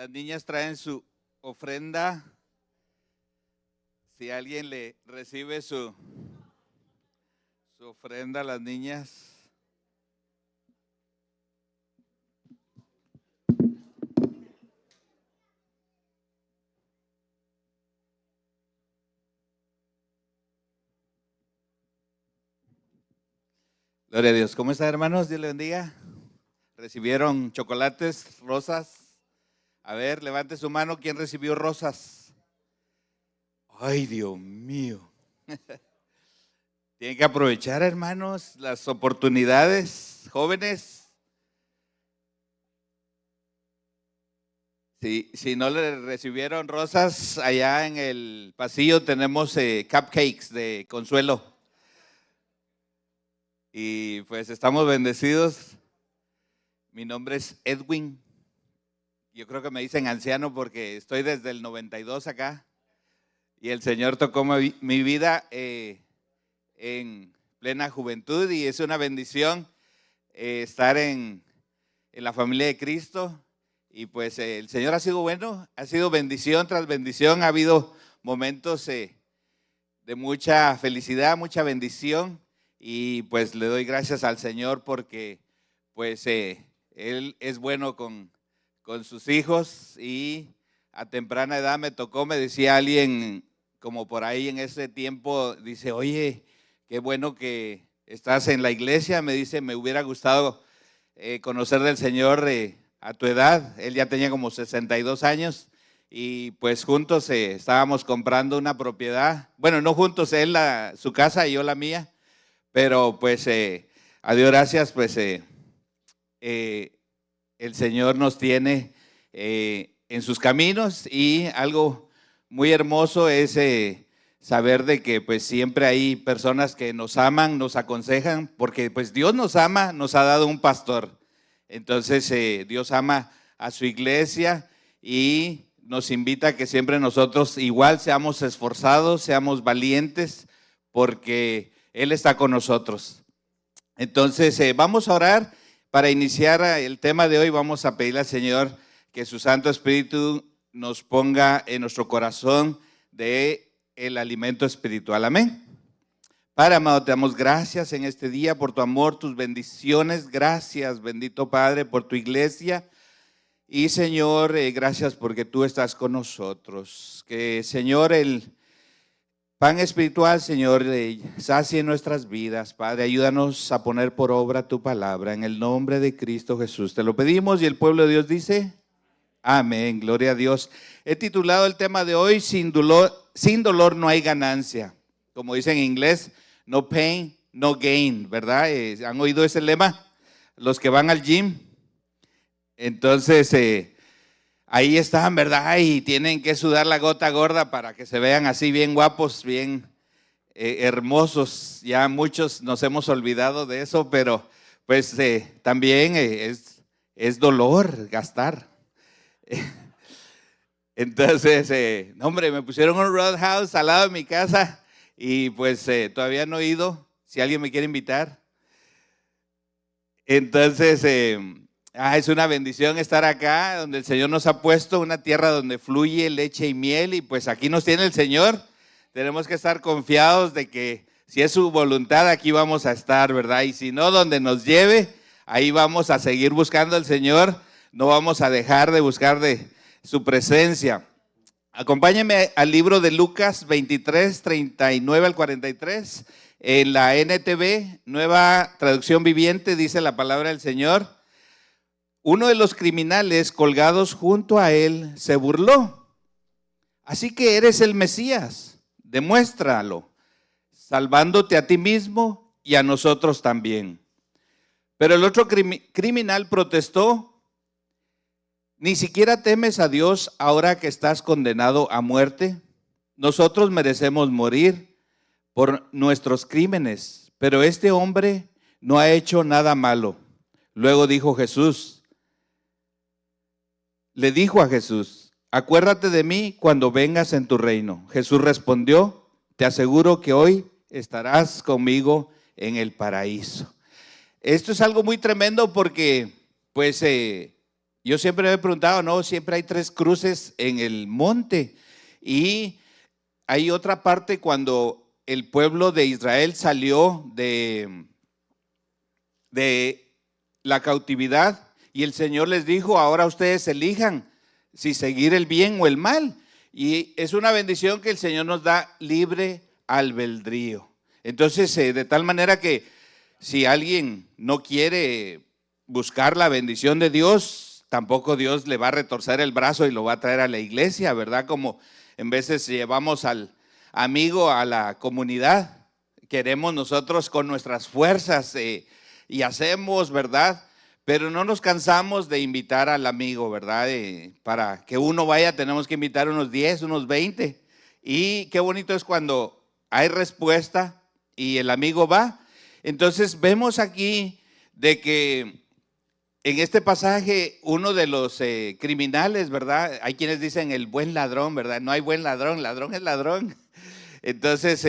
Las niñas traen su ofrenda. Si alguien le recibe su ofrenda a las niñas. Gloria a Dios. ¿Cómo están, hermanos? Dios les bendiga. ¿Recibieron chocolates, rosas? A ver, levante su mano. ¿Quién recibió rosas? Ay, Dios mío. Tienen que aprovechar, hermanos, las oportunidades, jóvenes. Si no le recibieron rosas, allá en el pasillo tenemos cupcakes de consuelo. Y pues estamos bendecidos. Mi nombre es Edwin. Yo creo que me dicen anciano porque estoy desde el 92 acá. Y el Señor tocó mi vida en plena juventud y es una bendición estar en la familia de Cristo. Y pues el Señor ha sido bueno, ha sido bendición tras bendición. Ha habido momentos de mucha felicidad, mucha bendición. Y pues le doy gracias al Señor porque pues Él es bueno con sus hijos. Y a temprana edad me decía alguien como por ahí en ese tiempo, dice, oye, qué bueno que estás en la iglesia. Me dice, me hubiera gustado conocer del Señor a tu edad. Él ya tenía como 62 años y pues juntos estábamos comprando una propiedad. Bueno, no juntos, él su casa y yo la mía. Pero pues a Dios gracias, pues el Señor nos tiene en sus caminos y algo muy hermoso es saber de que pues siempre hay personas que nos aman, nos aconsejan, porque pues Dios nos ama, nos ha dado un pastor. Entonces Dios ama a su iglesia y nos invita a que siempre nosotros igual seamos esforzados, seamos valientes, porque Él está con nosotros. Entonces vamos a orar para iniciar el tema de hoy. Vamos a pedirle al Señor que su Santo Espíritu nos ponga en nuestro corazón de el alimento espiritual. Amén. Padre amado, te damos gracias en este día por tu amor, tus bendiciones. Gracias, bendito Padre, por tu iglesia. Y Señor, gracias porque tú estás con nosotros. Que Señor, el pan espiritual, Señor, sacie nuestras vidas. Padre, ayúdanos a poner por obra tu palabra en el nombre de Cristo Jesús. Te lo pedimos y el pueblo de Dios dice, amén, gloria a Dios. He titulado el tema de hoy, sin dolor no hay ganancia. Como dice en inglés, no pain, no gain, ¿verdad? ¿Han oído ese lema? Los que van al gym. Entonces, ahí están, ¿verdad? Y tienen que sudar la gota gorda para que se vean así bien guapos, bien hermosos. Ya muchos nos hemos olvidado de eso, pero pues también es dolor gastar. Entonces, no, hombre, me pusieron un Roadhouse al lado de mi casa y pues todavía no he ido. Si alguien me quiere invitar. Entonces, es una bendición estar acá, donde el Señor nos ha puesto, una tierra donde fluye leche y miel, y pues aquí nos tiene el Señor. Tenemos que estar confiados de que si es su voluntad, aquí vamos a estar, ¿verdad? Y si no, donde nos lleve, ahí vamos a seguir buscando al Señor. No vamos a dejar de buscar de su presencia. Acompáñenme al libro de Lucas 23, 39 al 43. En la NTV, Nueva Traducción Viviente, dice la palabra del Señor. Uno de los criminales colgados junto a él se burló. Así que eres el Mesías, demuéstralo, salvándote a ti mismo y a nosotros también. Pero el otro criminal protestó: ¿ni siquiera temes a Dios ahora que estás condenado a muerte? Nosotros merecemos morir por nuestros crímenes, pero este hombre no ha hecho nada malo. Luego le dijo a Jesús, acuérdate de mí cuando vengas en tu reino. Jesús respondió, te aseguro que hoy estarás conmigo en el paraíso. Esto es algo muy tremendo porque pues yo yo siempre me he preguntado, no, siempre hay 3 cruces en el monte. Y hay otra parte cuando el pueblo de Israel salió de la cautividad y el Señor les dijo, ahora ustedes elijan si seguir el bien o el mal. Y es una bendición que el Señor nos da libre albedrío. Entonces, de tal manera que si alguien no quiere buscar la bendición de Dios, tampoco Dios le va a retorcer el brazo y lo va a traer a la iglesia, ¿verdad? Como en veces llevamos al amigo a la comunidad, queremos nosotros con nuestras fuerzas y hacemos, ¿verdad? Pero no nos cansamos de invitar al amigo, ¿verdad? Para que uno vaya tenemos que invitar unos 10, unos 20. Y qué bonito es cuando hay respuesta y el amigo va. Entonces vemos aquí de que en este pasaje uno de los criminales, ¿verdad? Hay quienes dicen el buen ladrón, ¿verdad? No hay buen ladrón, ladrón es ladrón. Entonces,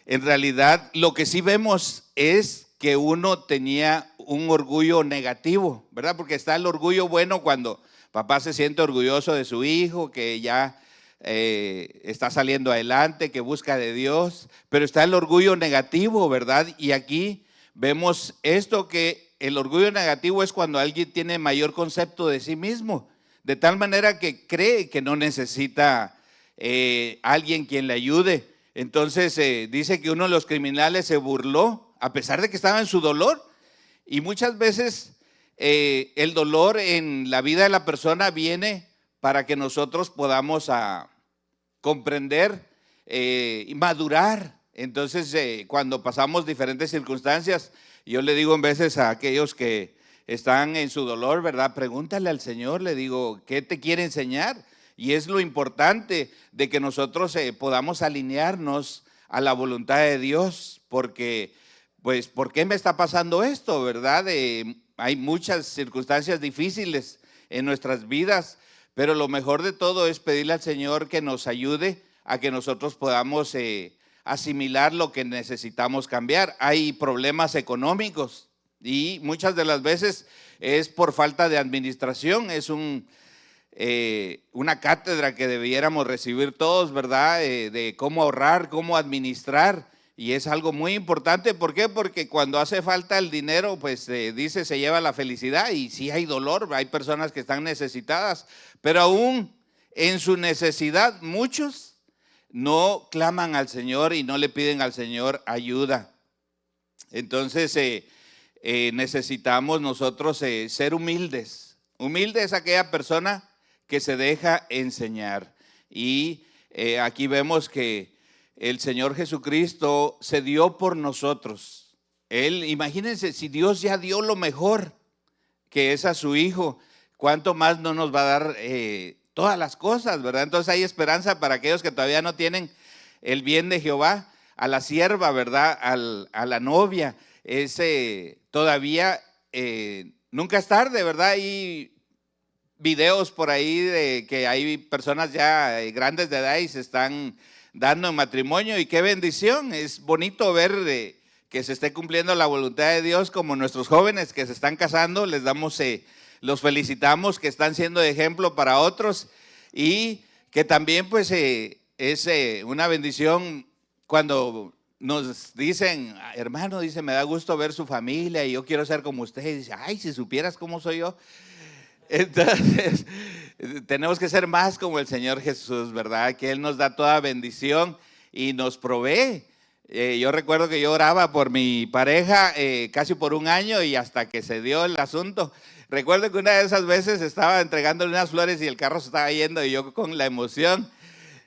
en realidad lo que sí vemos es que uno tenía un orgullo negativo, ¿verdad? Porque está el orgullo bueno cuando papá se siente orgulloso de su hijo, que ya está saliendo adelante, que busca de Dios, pero está el orgullo negativo, ¿verdad? Y aquí vemos esto, que el orgullo negativo es cuando alguien tiene mayor concepto de sí mismo, de tal manera que cree que no necesita alguien quien le ayude. Entonces dice que uno de los criminales se burló, a pesar de que estaba en su dolor. Y muchas veces el dolor en la vida de la persona viene para que nosotros podamos comprender y madurar. Entonces, cuando pasamos diferentes circunstancias, yo le digo en veces a aquellos que están en su dolor, ¿verdad? Pregúntale al Señor, le digo, ¿qué te quiere enseñar? Y es lo importante de que nosotros podamos alinearnos a la voluntad de Dios, porque, pues, ¿por qué me está pasando esto, verdad? Hay muchas circunstancias difíciles en nuestras vidas, pero lo mejor de todo es pedirle al Señor que nos ayude a que nosotros podamos asimilar lo que necesitamos cambiar. Hay problemas económicos y muchas de las veces es por falta de administración, es una cátedra que debiéramos recibir todos, ¿verdad? De cómo ahorrar, cómo administrar, y es algo muy importante. ¿Por qué? Porque cuando hace falta el dinero, pues dice, se lleva la felicidad, y sí hay dolor, hay personas que están necesitadas, pero aún en su necesidad muchos no claman al Señor y no le piden al Señor ayuda. Entonces necesitamos nosotros ser humildes. Humilde es aquella persona que se deja enseñar. Y aquí vemos que el Señor Jesucristo se dio por nosotros. Él, imagínense, si Dios ya dio lo mejor, que es a su Hijo, ¿cuánto más no nos va a dar todas las cosas, verdad? Entonces hay esperanza para aquellos que todavía no tienen el bien de Jehová, a la sierva, ¿verdad? A la novia. Todavía nunca es tarde, ¿verdad? Y videos por ahí de que hay personas ya grandes de edad y se están dando en matrimonio, y qué bendición. Es bonito ver que se esté cumpliendo la voluntad de Dios, como nuestros jóvenes que se están casando, les damos, los felicitamos, que están siendo de ejemplo para otros, y que también pues es una bendición cuando nos dicen, hermano, dice, me da gusto ver su familia y yo quiero ser como usted. Y dice, ay, si supieras cómo soy yo. Entonces, tenemos que ser más como el Señor Jesús, ¿verdad? Que Él nos da toda bendición y nos provee. Yo recuerdo que yo oraba por mi pareja casi por un año, y hasta que se dio el asunto. Recuerdo que una de esas veces estaba entregándole unas flores y el carro se estaba yendo, y yo con la emoción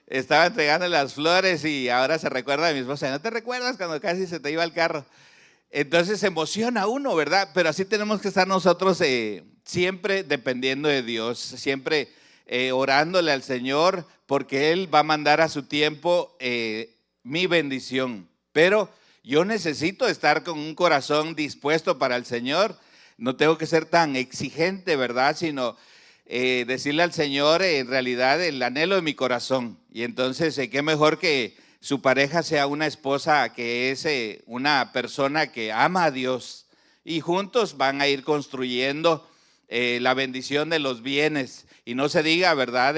estaba entregando las flores, y ahora se recuerda de mi esposa, ¿no te recuerdas cuando casi se te iba el carro? Entonces se emociona uno, ¿verdad? Pero así tenemos que estar nosotros siempre dependiendo de Dios, siempre orándole al Señor, porque Él va a mandar a su tiempo mi bendición. Pero yo necesito estar con un corazón dispuesto para el Señor. No tengo que ser tan exigente, ¿verdad? Sino decirle al Señor en realidad el anhelo de mi corazón. Y entonces, qué mejor que su pareja sea una esposa que es una persona que ama a Dios, y juntos van a ir construyendo la bendición de los bienes. Y no se diga, ¿verdad?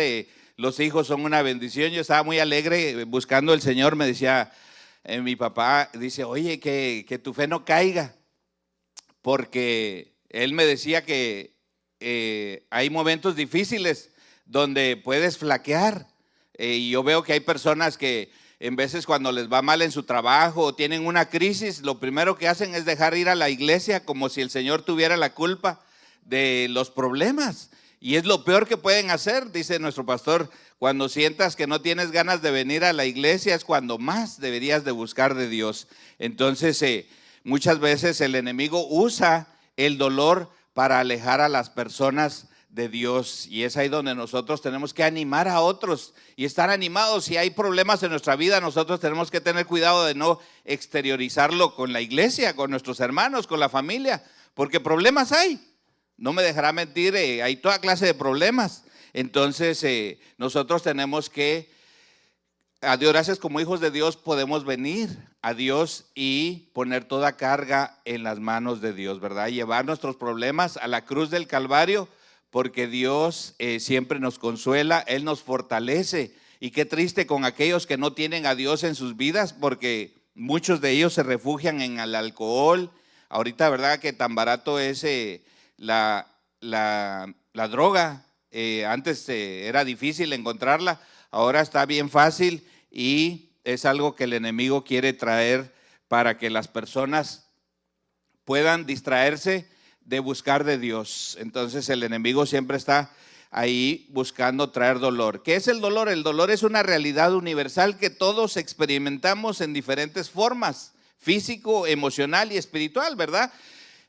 Los hijos son una bendición. Yo estaba muy alegre buscando al Señor. Me decía mi papá, dice, oye, que tu fe no caiga. Porque él me decía que hay momentos difíciles donde puedes flaquear. Y yo veo que hay personas que en veces cuando les va mal en su trabajo o tienen una crisis, lo primero que hacen es dejar ir a la iglesia como si el Señor tuviera la culpa de los problemas. Y es lo peor que pueden hacer, dice nuestro pastor. Cuando sientas que no tienes ganas de venir a la iglesia es cuando más deberías de buscar de Dios. Entonces, muchas veces el enemigo usa el dolor para alejar a las personas de Dios, y es ahí donde nosotros tenemos que animar a otros y estar animados. Si hay problemas en nuestra vida, nosotros tenemos que tener cuidado de no exteriorizarlo con la iglesia, con nuestros hermanos, con la familia, porque problemas hay, no me dejará mentir, hay toda clase de problemas. Entonces nosotros tenemos que, a Dios gracias, como hijos de Dios podemos venir a Dios y poner toda carga en las manos de Dios, ¿verdad? Llevar nuestros problemas a la cruz del Calvario, porque Dios siempre nos consuela, Él nos fortalece. Y qué triste con aquellos que no tienen a Dios en sus vidas, porque muchos de ellos se refugian en el alcohol. Ahorita, ¿verdad?, que tan barato es la droga. Antes era difícil encontrarla, ahora está bien fácil, y es algo que el enemigo quiere traer para que las personas puedan distraerse de buscar de Dios. Entonces el enemigo siempre está ahí buscando traer dolor. ¿Qué es el dolor? El dolor es una realidad universal que todos experimentamos en diferentes formas, físico, emocional y espiritual, ¿verdad?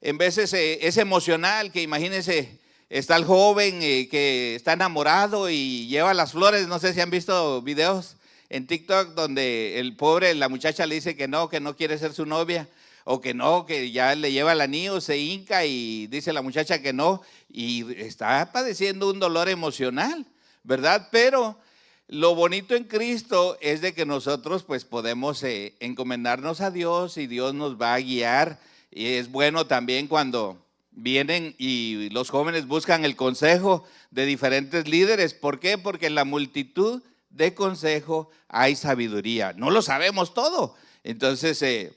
En veces es emocional, que imagínense, está el joven que está enamorado y lleva las flores. No sé si han visto videos en TikTok donde el pobre, la muchacha le dice que no quiere ser su novia, o que no, que ya le lleva el anillo, se hinca y dice la muchacha que no, y está padeciendo un dolor emocional, ¿verdad? Pero lo bonito en Cristo es de que nosotros pues podemos encomendarnos a Dios y Dios nos va a guiar. Y es bueno también cuando vienen y los jóvenes buscan el consejo de diferentes líderes. ¿Por qué? Porque en la multitud de consejo hay sabiduría. No lo sabemos todo. Entonces,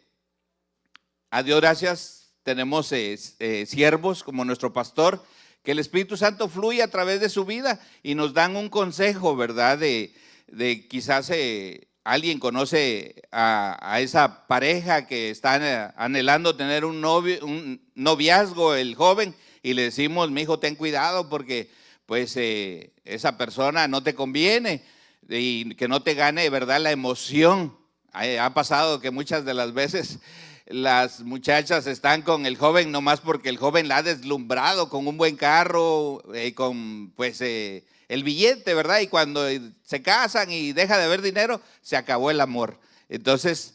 a Dios gracias, tenemos siervos como nuestro pastor, que el Espíritu Santo fluye a través de su vida y nos dan un consejo, ¿verdad? De quizás alguien conoce a esa pareja que está anhelando tener un noviazgo, el joven, y le decimos, mi hijo, ten cuidado porque pues esa persona no te conviene, y que no te gane, ¿verdad?, la emoción. Ha pasado que muchas de las veces las muchachas están con el joven nomás porque el joven la ha deslumbrado con un buen carro, con pues el billete, ¿verdad? Y cuando se casan y deja de haber dinero, se acabó el amor. Entonces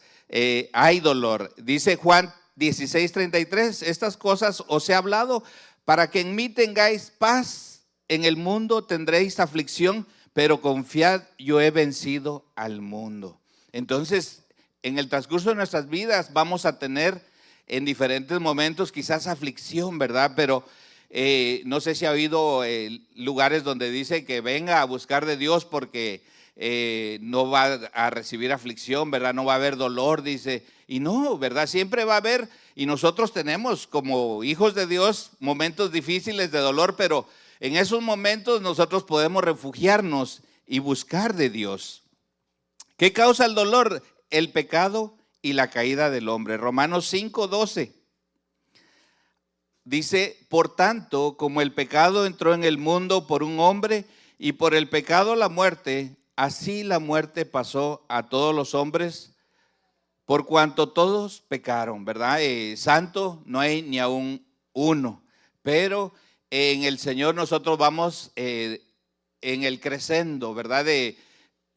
hay dolor. Dice Juan 16:33, estas cosas os he hablado para que en mí tengáis paz. En el mundo tendréis aflicción, pero confiad, yo he vencido al mundo. Entonces, en el transcurso de nuestras vidas vamos a tener en diferentes momentos quizás aflicción, ¿verdad? Pero no sé si ha habido lugares donde dice que venga a buscar de Dios porque no va a recibir aflicción, ¿verdad? No va a haber dolor, dice. Y no, ¿verdad? Siempre va a haber, y nosotros tenemos como hijos de Dios momentos difíciles de dolor, pero en esos momentos nosotros podemos refugiarnos y buscar de Dios. ¿Qué causa el dolor? El pecado y la caída del hombre. Romanos 5:12 dice, por tanto, como el pecado entró en el mundo por un hombre y por el pecado la muerte, así la muerte pasó a todos los hombres por cuanto todos pecaron, ¿verdad? Santo no hay ni aún uno, pero en el Señor nosotros vamos en el crescendo, ¿verdad? De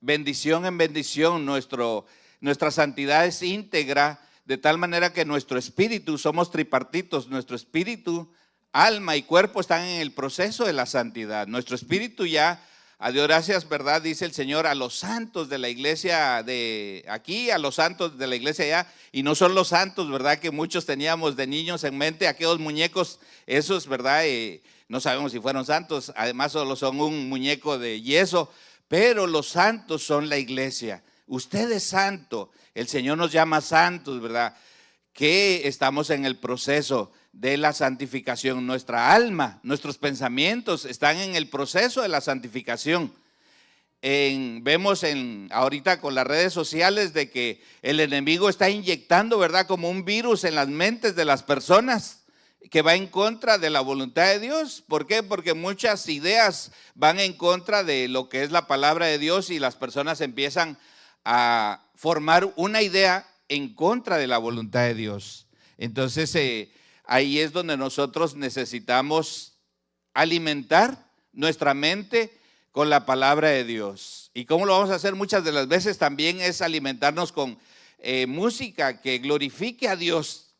bendición en bendición, nuestra santidad es íntegra, de tal manera que nuestro espíritu, somos tripartitos, nuestro espíritu, alma y cuerpo están en el proceso de la santidad. Nuestro espíritu ya, a Dios gracias, ¿verdad? Dice el Señor, a los santos de la iglesia de aquí, a los santos de la iglesia allá, y no son los santos, ¿verdad?, que muchos teníamos de niños en mente, aquellos muñecos, esos, ¿verdad?, no sabemos si fueron santos, además solo son un muñeco de yeso, pero los santos son la iglesia. Usted es santo, el Señor nos llama santos, ¿verdad? Que estamos en el proceso de la santificación. Nuestra alma, nuestros pensamientos están en el proceso de la santificación. Vemos ahorita con las redes sociales de que el enemigo está inyectando, ¿verdad?, como un virus en las mentes de las personas que va en contra de la voluntad de Dios. ¿Por qué? Porque muchas ideas van en contra de lo que es la palabra de Dios y las personas empiezan a formar una idea en contra de la voluntad de Dios. Entonces ahí es donde nosotros necesitamos alimentar nuestra mente con la palabra de Dios. ¿Y cómo lo vamos a hacer? Muchas de las veces también es alimentarnos con música que glorifique a Dios.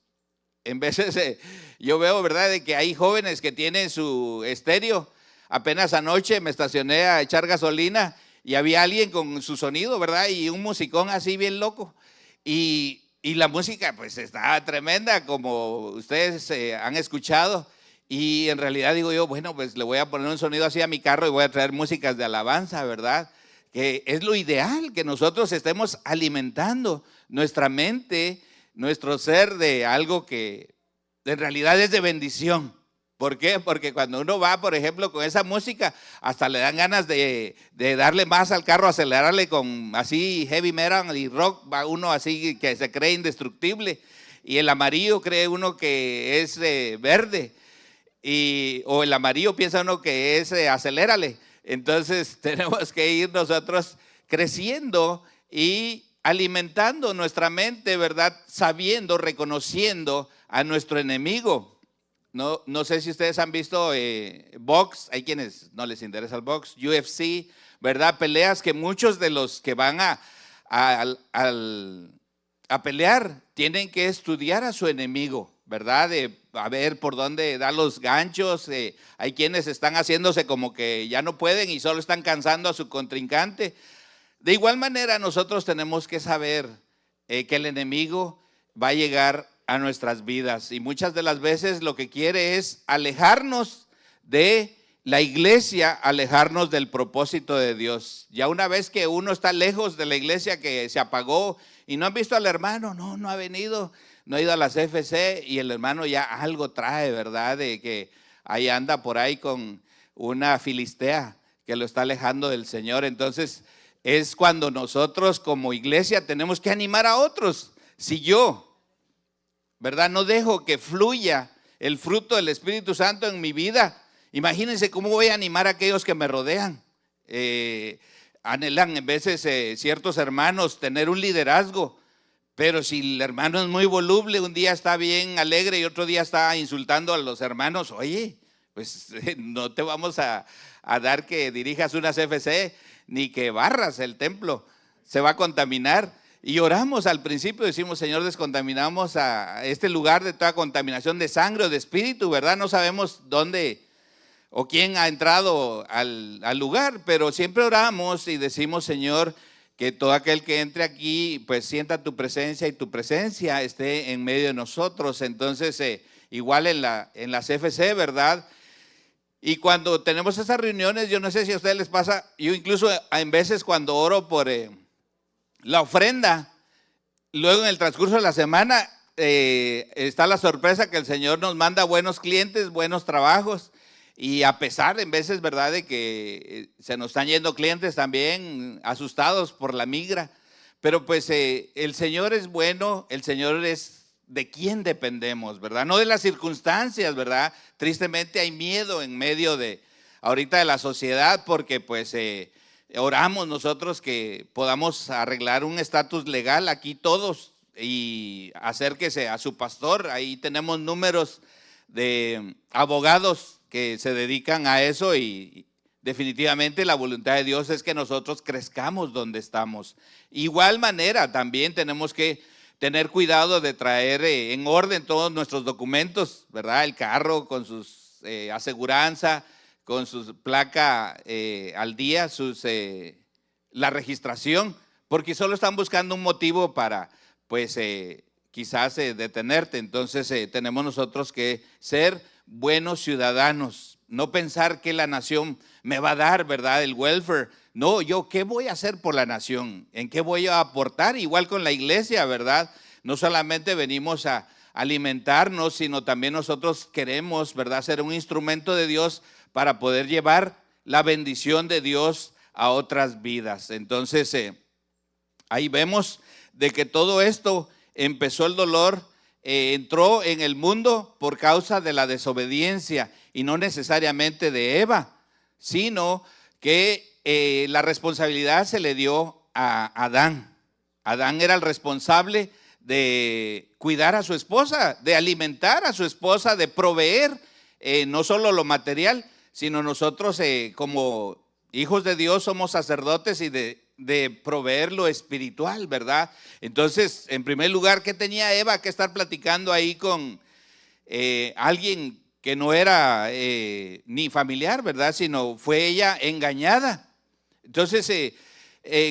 En veces yo veo, ¿verdad?, de que hay jóvenes que tienen su estéreo. Apenas anoche me estacioné a echar gasolina y había alguien con su sonido, ¿verdad?, y un musicón así bien loco. Y la música pues está tremenda, como ustedes han escuchado. Y en realidad digo yo, bueno, pues le voy a poner un sonido así a mi carro y voy a traer músicas de alabanza, ¿verdad? Que es lo ideal, que nosotros estemos alimentando nuestra mente, nuestro ser de algo que en realidad es de bendición. ¿Por qué? Porque cuando uno va, por ejemplo, con esa música, hasta le dan ganas de darle más al carro, acelerarle con así heavy metal y rock, va uno así que se cree indestructible. Y el amarillo cree uno que es verde. O el amarillo piensa uno que es acelérale. Entonces tenemos que ir nosotros creciendo y alimentando nuestra mente, ¿verdad? Sabiendo, reconociendo a nuestro enemigo. No sé si ustedes han visto box, hay quienes no les interesa el box, UFC, ¿verdad? Peleas que muchos de los que van a pelear tienen que estudiar a su enemigo, ¿verdad? A ver por dónde da los ganchos. Hay quienes están haciéndose como que ya no pueden y solo están cansando a su contrincante. De igual manera nosotros tenemos que saber que el enemigo va a llegar a nuestras vidas y muchas de las veces lo que quiere es alejarnos de la iglesia, alejarnos del propósito de Dios. Ya una vez que uno está lejos de la iglesia, que se apagó y no han visto al hermano, no ha venido, no ha ido a las CFC y el hermano ya algo trae, ¿verdad? De que ahí anda por ahí con una filistea que lo está alejando del Señor. Entonces es cuando nosotros como iglesia tenemos que animar a otros. Si yo, ¿verdad?, no dejo que fluya el fruto del Espíritu Santo en mi vida, imagínense cómo voy a animar a aquellos que me rodean. Anhelan en veces ciertos hermanos tener un liderazgo, pero si el hermano es muy voluble, un día está bien alegre y otro día está insultando a los hermanos, oye, pues no te vamos a dar que dirijas una CFC ni que barras el templo, se va a contaminar. Y oramos al principio, decimos, Señor, descontaminamos a este lugar de toda contaminación de sangre o de espíritu, ¿verdad? No sabemos dónde o quién ha entrado al lugar, pero siempre oramos y decimos, Señor, que todo aquel que entre aquí, pues sienta tu presencia y tu presencia esté en medio de nosotros. Entonces, igual en la CFC, ¿verdad? Y cuando tenemos esas reuniones, yo no sé si a ustedes les pasa, yo incluso en veces cuando oro por la ofrenda, luego en el transcurso de la semana está la sorpresa que el Señor nos manda buenos clientes, buenos trabajos. Y a pesar en veces, ¿verdad?, de que se nos están yendo clientes también asustados por la migra, pero pues el Señor es bueno, el Señor es de quien dependemos, ¿verdad? No de las circunstancias, ¿verdad? Tristemente hay miedo en medio de ahorita de la sociedad porque pues oramos nosotros que podamos arreglar un estatus legal aquí todos y acérquese a su pastor. Ahí tenemos números de abogados que se dedican a eso y definitivamente la voluntad de Dios es que nosotros crezcamos donde estamos. Igual manera también tenemos que tener cuidado de traer en orden todos nuestros documentos, ¿verdad? El carro con sus aseguranza, con su placa al día, la registración, porque solo están buscando un motivo para, pues, quizás detenerte. Entonces tenemos nosotros que ser buenos ciudadanos. no pensar que la nación me va a dar, ¿verdad? El welfare. No, yo, ¿qué voy a hacer por la nación? ¿En qué voy a aportar? Igual con la iglesia, ¿verdad? No solamente venimos a alimentarnos, sino también nosotros queremos, ¿verdad?, ser un instrumento de Dios para poder llevar la bendición de Dios a otras vidas. Entonces, ahí vemos de que todo esto empezó el dolor, entró en el mundo por causa de la desobediencia y no necesariamente de Eva, sino que la responsabilidad se le dio a Adán. Adán era el responsable de cuidar a su esposa, de alimentar a su esposa, de proveer no solo lo material, sino nosotros como hijos de Dios somos sacerdotes y de proveer lo espiritual, ¿verdad? Entonces, en primer lugar, ¿qué tenía Eva que estar platicando ahí con alguien que no era ni familiar, ¿verdad? Sino fue ella engañada. Entonces,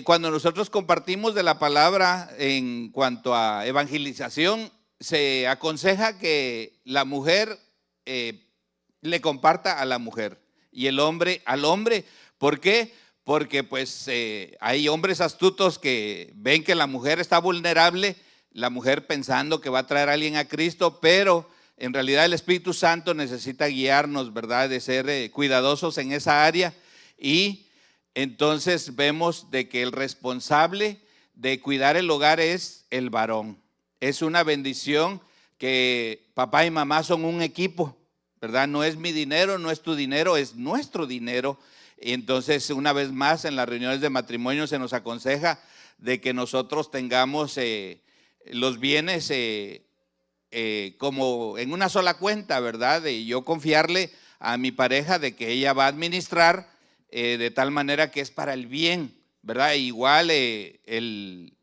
cuando nosotros compartimos de la palabra en cuanto a evangelización, se aconseja que la mujer le comparta a la mujer y el hombre al hombre. ¿Por qué? Porque pues hay hombres astutos que ven que la mujer está vulnerable, la mujer pensando que va a traer a alguien a Cristo, pero en realidad el Espíritu Santo necesita guiarnos, ¿verdad? De ser cuidadosos en esa área. Y entonces vemos de que el responsable de cuidar el hogar es el varón. Es una bendición que papá y mamá son un equipo, ¿verdad? No es mi dinero, no es tu dinero, es nuestro dinero. Y entonces, una vez más, en las reuniones de matrimonio se nos aconseja de que nosotros tengamos los bienes como en una sola cuenta, ¿verdad? De yo confiarle a mi pareja de que ella va a administrar de tal manera que es para el bien, ¿verdad? Igual el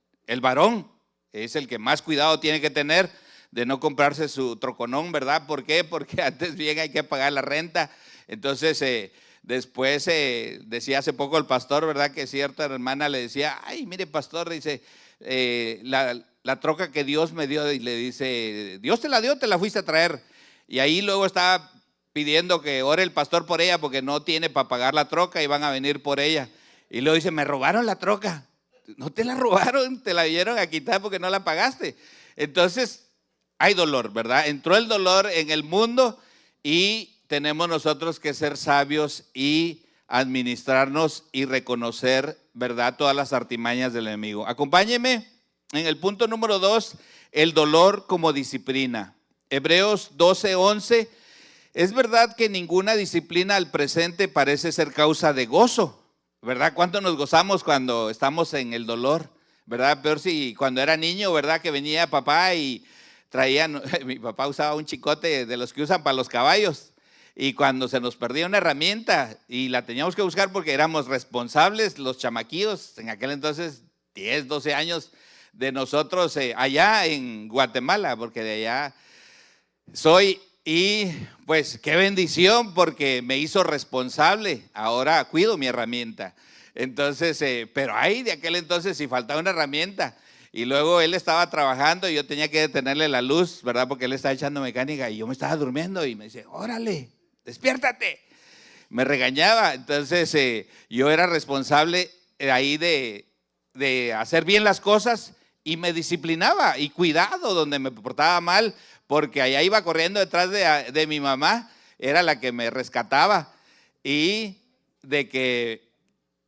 varón es el que más cuidado tiene que tener de no comprarse su troconón, ¿verdad? ¿Por qué? Porque antes bien hay que pagar la renta. Entonces, después decía hace poco el pastor, ¿verdad? Que cierta hermana le decía, ay, mire pastor, dice, la troca que Dios me dio, y le dice, Dios te la dio, te la fuiste a traer. Y ahí luego estaba pidiendo que ore el pastor por ella porque no tiene para pagar la troca y van a venir por ella. Y luego dice, me robaron la troca. No te la robaron, te la vinieron a quitar porque no la pagaste. Entonces, hay dolor, ¿verdad? Entró el dolor en el mundo y tenemos nosotros que ser sabios y administrarnos y reconocer, ¿verdad?, todas las artimañas del enemigo. Acompáñeme en el punto número 2, el dolor como disciplina. Hebreos 12:11. Es verdad que ninguna disciplina al presente parece ser causa de gozo, ¿verdad? ¿Cuánto nos gozamos cuando estamos en el dolor? ¿Verdad? Peor si cuando era niño, ¿verdad? Que venía papá y traían, mi papá usaba un chicote de los que usan para los caballos. Y cuando se nos perdía una herramienta y la teníamos que buscar porque éramos responsables, los chamaquillos, en aquel entonces 10, 12 años de nosotros allá en Guatemala, porque de allá soy. Y pues qué bendición porque me hizo responsable, ahora cuido mi herramienta. Entonces, pero ahí de aquel entonces si faltaba una herramienta. Y luego él estaba trabajando y yo tenía que detenerle la luz, ¿verdad? Porque él estaba echando mecánica y yo me estaba durmiendo y me dice, órale, despiértate. Me regañaba. Entonces yo era responsable ahí de hacer bien las cosas y me disciplinaba y cuidado donde me portaba mal, porque allá iba corriendo detrás de mi mamá, era la que me rescataba y de que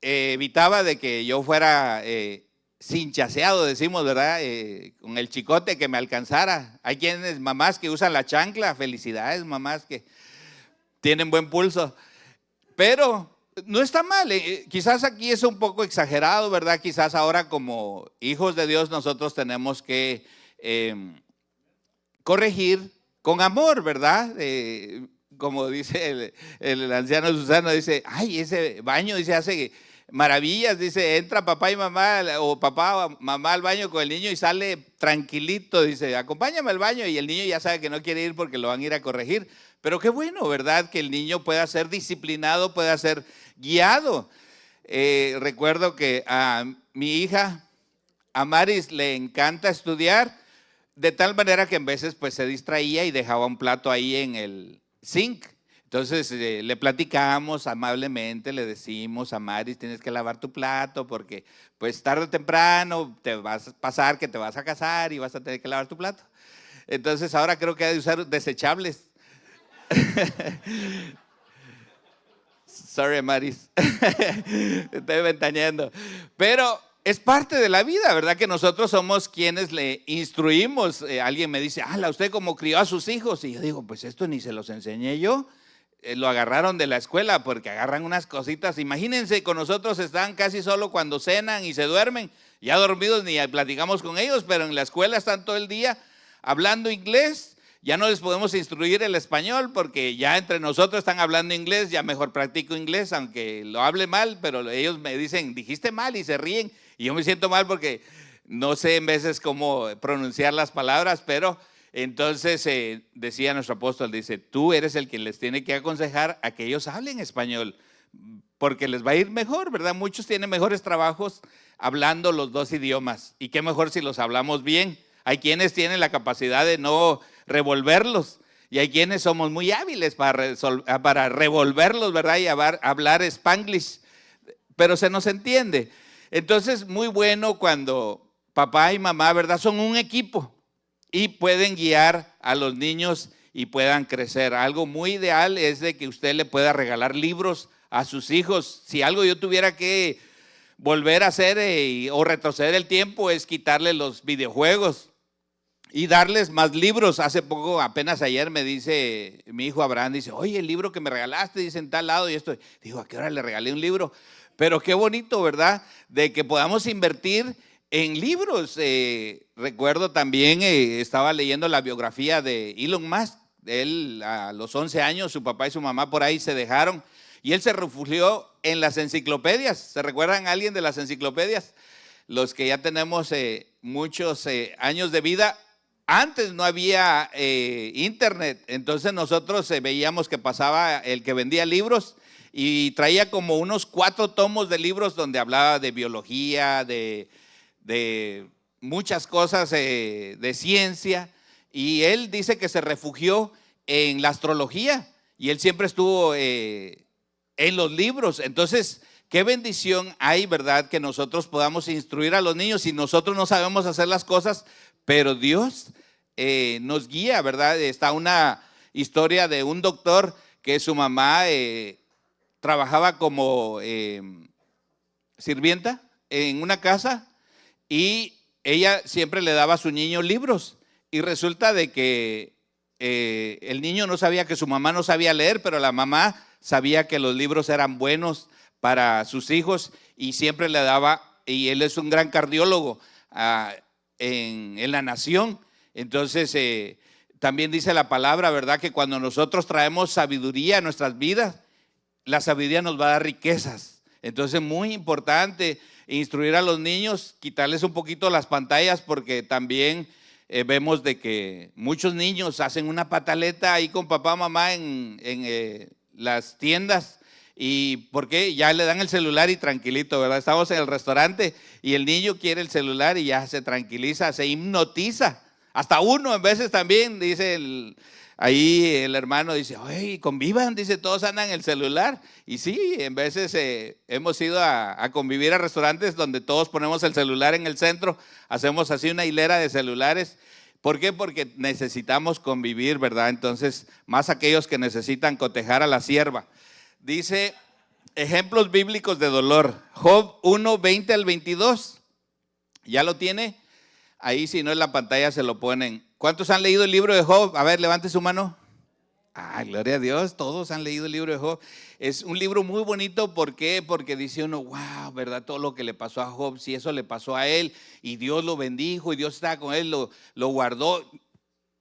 evitaba de que yo fuera cinchaseado, decimos, ¿verdad? Con el chicote que me alcanzara. Hay quienes, mamás que usan la chancla, felicidades mamás que tienen buen pulso, pero no está mal, quizás aquí es un poco exagerado, ¿verdad? Quizás ahora como hijos de Dios nosotros tenemos que corregir con amor, ¿verdad? Como dice el anciano Susano, dice, ay, ese baño, dice, hace maravillas, dice, entra papá y mamá, o papá o mamá al baño con el niño y sale tranquilito, dice, acompáñame al baño, y el niño ya sabe que no quiere ir porque lo van a ir a corregir. Pero qué bueno, ¿verdad? Que el niño pueda ser disciplinado, pueda ser guiado. Recuerdo que a mi hija, a Maris, le encanta estudiar, de tal manera que en veces pues se distraía y dejaba un plato ahí en el zinc. Entonces le platicamos amablemente, le decimos a Maris, tienes que lavar tu plato porque pues tarde o temprano te vas a pasar que te vas a casar y vas a tener que lavar tu plato. Entonces ahora creo que hay de usar desechables. Sorry, Maris. Estoy ventaneando. Pero es parte de la vida, ¿verdad? Que nosotros somos quienes le instruimos. Alguien me dice, ¿usted cómo crió a sus hijos? Y yo digo, pues esto ni se los enseñé yo. Lo agarraron de la escuela porque agarran unas cositas. Imagínense, con nosotros están casi solo cuando cenan y se duermen. Ya dormidos ni platicamos con ellos, pero en la escuela están todo el día hablando inglés. Ya no les podemos instruir el español porque ya entre nosotros están hablando inglés, ya mejor practico inglés, aunque lo hable mal, pero ellos me dicen, dijiste mal y se ríen. Y yo me siento mal porque no sé en veces cómo pronunciar las palabras, pero entonces decía nuestro apóstol, dice, tú eres el que les tiene que aconsejar a que ellos hablen español, porque les va a ir mejor, ¿verdad? Muchos tienen mejores trabajos hablando los dos idiomas, y qué mejor si los hablamos bien. Hay quienes tienen la capacidad de no revolverlos, y hay quienes somos muy hábiles para revolverlos, ¿verdad? Y hablar Spanglish, pero se nos entiende. Entonces, muy bueno cuando papá y mamá, ¿verdad? Son un equipo y pueden guiar a los niños y puedan crecer. Algo muy ideal es de que usted le pueda regalar libros a sus hijos. Si algo yo tuviera que volver a hacer o retroceder el tiempo, es quitarle los videojuegos y darles más libros. Hace poco, apenas ayer me dice mi hijo Abraham, dice, oye, el libro que me regalaste, dice en tal lado, y esto, digo, ¿a qué hora le regalé un libro? Pero qué bonito, ¿verdad? De que podamos invertir en libros. Recuerdo también, estaba leyendo la biografía de Elon Musk. Él a los 11 años, su papá y su mamá por ahí se dejaron, y él se refugió en las enciclopedias. ¿Se recuerdan a alguien de las enciclopedias? Los que ya tenemos muchos años de vida. Antes no había internet, entonces nosotros veíamos que pasaba el que vendía libros y traía como unos 4 tomos de libros donde hablaba de biología, de muchas cosas de ciencia, y él dice que se refugió en la astrología y él siempre estuvo en los libros. Entonces, qué bendición hay, ¿verdad? Que nosotros podamos instruir a los niños. Si nosotros no sabemos hacer las cosas, pero Dios nos guía, ¿verdad? Está una historia de un doctor que su mamá trabajaba como sirvienta en una casa, y ella siempre le daba a su niño libros, y resulta de que el niño no sabía que su mamá no sabía leer, pero la mamá sabía que los libros eran buenos para sus hijos y siempre le daba, y él es un gran cardiólogo en la nación. Entonces también dice la palabra, ¿verdad? Que cuando nosotros traemos sabiduría a nuestras vidas, la sabiduría nos va a dar riquezas. Entonces, muy importante instruir a los niños, quitarles un poquito las pantallas, porque también vemos de que muchos niños hacen una pataleta ahí con papá, mamá en las tiendas. ¿Y por qué? Ya le dan el celular y tranquilito, ¿verdad? Estamos en el restaurante y el niño quiere el celular y ya se tranquiliza, se hipnotiza. Hasta uno en veces también, dice ahí el hermano, dice, oye, convivan, dice, todos andan en el celular. Y sí, en veces hemos ido a convivir a restaurantes donde todos ponemos el celular en el centro, hacemos así una hilera de celulares. ¿Por qué? Porque necesitamos convivir, ¿verdad? Entonces, más aquellos que necesitan cotejar a la sierva. Dice, ejemplos bíblicos de dolor. Job 1, 20 al 22. ¿Ya lo tiene? Ahí, si no, en la pantalla se lo ponen. ¿Cuántos han leído el libro de Job? A ver, levante su mano. Gloria a Dios, todos han leído el libro de Job. Es un libro muy bonito. ¿Por qué? Porque dice uno, wow, ¿verdad? Todo lo que le pasó a Job, si eso le pasó a él, y Dios lo bendijo, y Dios estaba con él, lo guardó.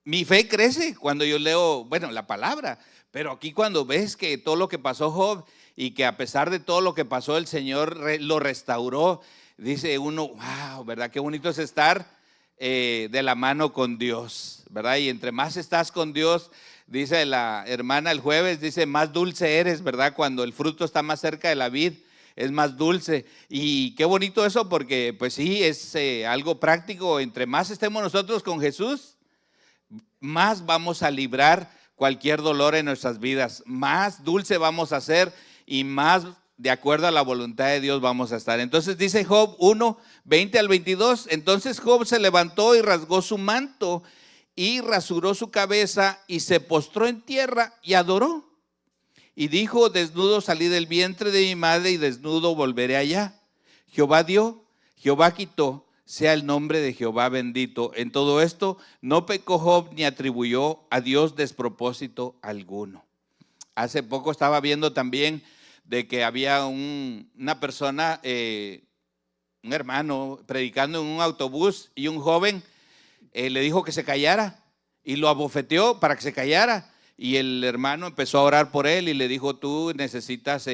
Mi fe crece cuando yo leo, la palabra. Pero aquí cuando ves que todo lo que pasó Job, y que a pesar de todo lo que pasó, el Señor lo restauró, dice uno, wow, ¿verdad? Qué bonito es estar de la mano con Dios, ¿verdad? Y entre más estás con Dios, dice la hermana el jueves, dice, más dulce eres, ¿verdad? Cuando el fruto está más cerca de la vid, es más dulce. Y qué bonito eso, porque pues sí, es algo práctico. Entre más estemos nosotros con Jesús, más vamos a librar cualquier dolor en nuestras vidas. Más dulce vamos a ser y más de acuerdo a la voluntad de Dios vamos a estar. Entonces dice Job 1, 20 al 22, entonces Job se levantó y rasgó su manto y rasuró su cabeza y se postró en tierra y adoró. Y dijo, desnudo salí del vientre de mi madre y desnudo volveré allá. Jehová dio, Jehová quitó, sea el nombre de Jehová bendito. En todo esto no pecó Job ni atribuyó a Dios despropósito alguno. Hace poco estaba viendo también de que había una persona, un hermano, predicando en un autobús y un joven le dijo que se callara y lo abofeteó para que se callara. Y el hermano empezó a orar por él y le dijo, tú necesitas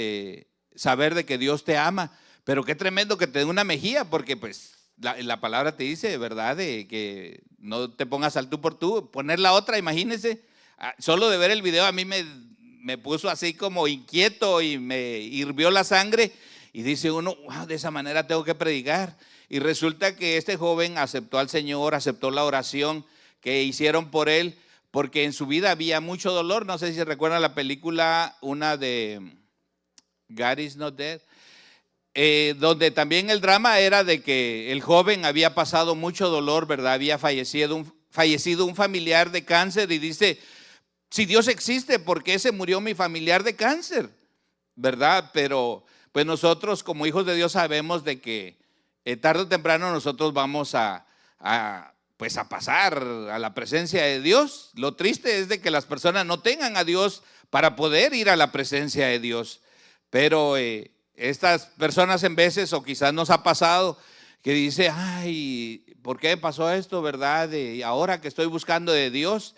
saber de que Dios te ama, pero qué tremendo que te dé una mejilla, porque pues la palabra te dice, ¿verdad? De que no te pongas al tú por tú, poner la otra, imagínense. Solo de ver el video a mí me puso así como inquieto y me hirvió la sangre y dice uno, wow, de esa manera tengo que predicar. Y resulta que este joven aceptó al Señor, aceptó la oración que hicieron por él, porque en su vida había mucho dolor. No sé si se recuerdan la película, una de God is Not Dead, donde también el drama era de que el joven había pasado mucho dolor, ¿verdad? Había fallecido un familiar de cáncer y dice, si Dios existe, ¿por qué se murió mi familiar de cáncer? ¿Verdad? Pero pues nosotros como hijos de Dios sabemos de que tarde o temprano nosotros vamos a pasar a la presencia de Dios. Lo triste es de que las personas no tengan a Dios para poder ir a la presencia de Dios. Pero estas personas en veces, o quizás nos ha pasado, que dice, ay, ¿por qué pasó esto, verdad? Y ahora que estoy buscando de Dios.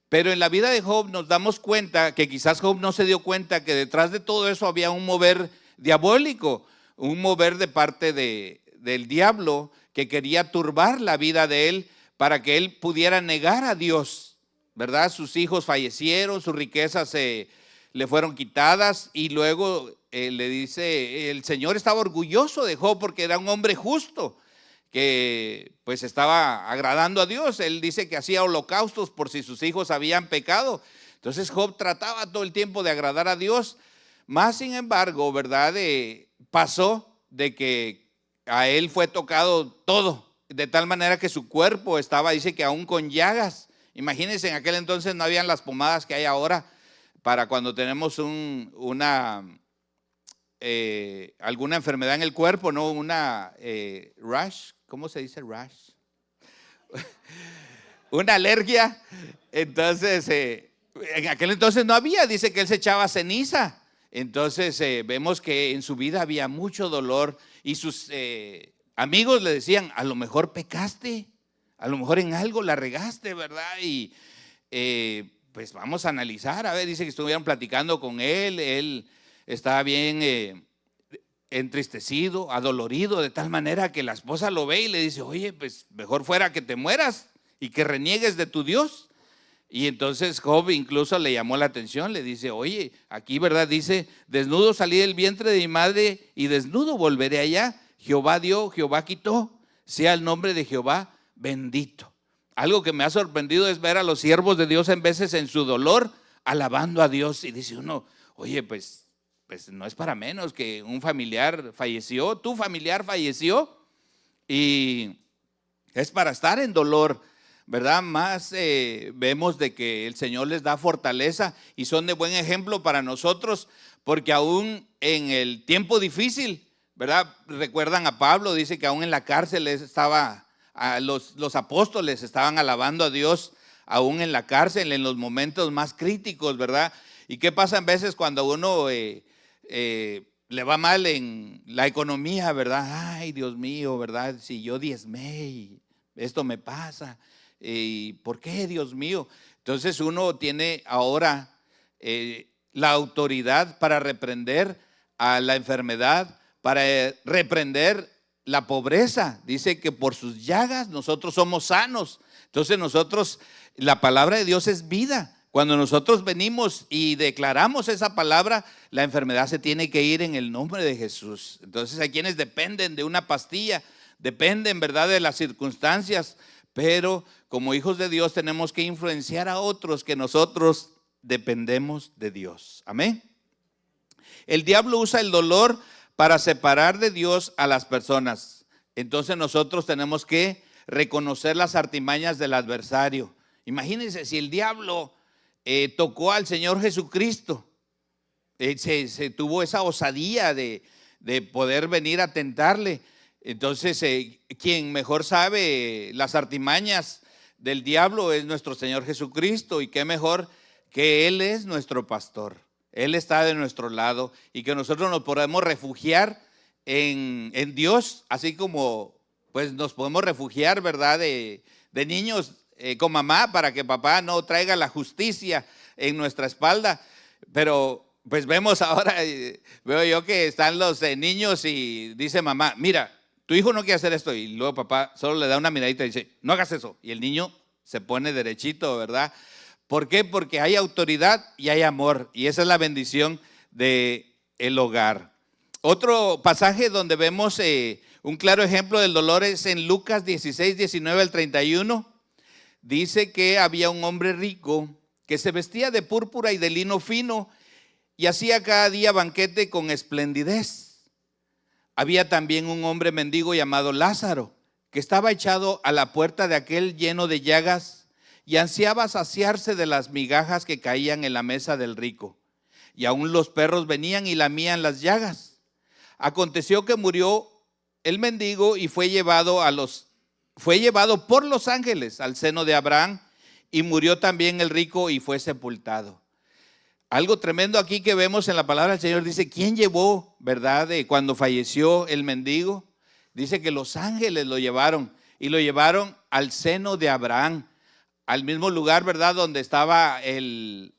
Pero en la vida de Job nos damos cuenta que quizás Job no se dio cuenta que detrás de todo eso había un mover diabólico, un mover de parte del diablo que quería turbar la vida de él para que él pudiera negar a Dios, ¿verdad? Sus hijos fallecieron, sus riquezas le fueron quitadas y luego le dice, el Señor estaba orgulloso de Job porque era un hombre justo que pues estaba agradando a Dios. Él dice que hacía holocaustos por si sus hijos habían pecado. Entonces Job trataba todo el tiempo de agradar a Dios. Más sin embargo, ¿verdad? Pasó de que a él fue tocado todo, de tal manera que su cuerpo estaba, dice que aún con llagas. Imagínense, en aquel entonces no habían las pomadas que hay ahora para cuando tenemos alguna enfermedad en el cuerpo, ¿no? Una rash, ¿cómo se dice rash? Una alergia. Entonces, en aquel entonces no había, dice que él se echaba ceniza. Entonces vemos que en su vida había mucho dolor y sus amigos le decían, a lo mejor pecaste, a lo mejor en algo la regaste, ¿verdad? Y pues vamos a analizar, a ver, dice que estuvieron platicando con él estaba bien entristecido, adolorido, de tal manera que la esposa lo ve y le dice, oye, pues mejor fuera que te mueras y que reniegues de tu Dios. Y entonces Job incluso le llamó la atención, le dice, oye, aquí verdad dice, desnudo salí del vientre de mi madre y desnudo volveré allá. Jehová dio, Jehová quitó, sea el nombre de Jehová bendito. Algo que me ha sorprendido es ver a los siervos de Dios en veces en su dolor alabando a Dios y dice uno, oye, pues no es para menos que un familiar falleció, tu familiar falleció y es para estar en dolor, ¿verdad? Más vemos de que el Señor les da fortaleza y son de buen ejemplo para nosotros, porque aún en el tiempo difícil, ¿verdad? Recuerdan a Pablo, dice que aún en la cárcel los apóstoles estaban alabando a Dios, aún en la cárcel, en los momentos más críticos, ¿verdad? ¿Y qué pasa en veces cuando uno le va mal en la economía, ¿verdad? Ay, Dios mío, ¿verdad? Si yo diezmé y esto me pasa. ¿Y por qué, Dios mío? Entonces uno tiene ahora la autoridad para reprender a la enfermedad, para reprender la pobreza. Dice que por sus llagas nosotros somos sanos. Entonces nosotros, la palabra de Dios es vida. Cuando nosotros venimos y declaramos esa palabra, la enfermedad se tiene que ir en el nombre de Jesús. Entonces hay quienes dependen de una pastilla, dependen, ¿verdad?, de las circunstancias, pero como hijos de Dios tenemos que influenciar a otros que nosotros dependemos de Dios. Amén. El diablo usa el dolor para separar de Dios a las personas. Entonces nosotros tenemos que reconocer las artimañas del adversario. Imagínense si el diablo tocó al Señor Jesucristo, se tuvo esa osadía de poder venir a tentarle. Entonces, quien mejor sabe las artimañas del diablo es nuestro Señor Jesucristo, y qué mejor que Él es nuestro pastor. Él está de nuestro lado y que nosotros nos podemos refugiar en Dios, así como pues nos podemos refugiar, ¿verdad? De niños con mamá, para que papá no traiga la justicia en nuestra espalda. Pero pues vemos ahora, veo yo que están los niños y dice mamá, mira, tu hijo no quiere hacer esto, y luego papá solo le da una miradita y dice, no hagas eso, y el niño se pone derechito, ¿verdad? ¿Por qué? Porque hay autoridad y hay amor, y esa es la bendición del hogar. Otro pasaje donde vemos un claro ejemplo del dolor es en Lucas 16, 19 al 31. Dice que había un hombre rico que se vestía de púrpura y de lino fino y hacía cada día banquete con esplendidez. Había también un hombre mendigo llamado Lázaro, que estaba echado a la puerta de aquel lleno de llagas y ansiaba saciarse de las migajas que caían en la mesa del rico. Y aún los perros venían y lamían las llagas. Aconteció que murió el mendigo y fue llevado por los ángeles al seno de Abraham, y murió también el rico y fue sepultado. Algo tremendo aquí que vemos en la palabra del Señor, dice, ¿quién llevó, verdad, cuando falleció el mendigo? Dice que los ángeles lo llevaron, y lo llevaron al seno de Abraham, al mismo lugar, verdad, donde estaba el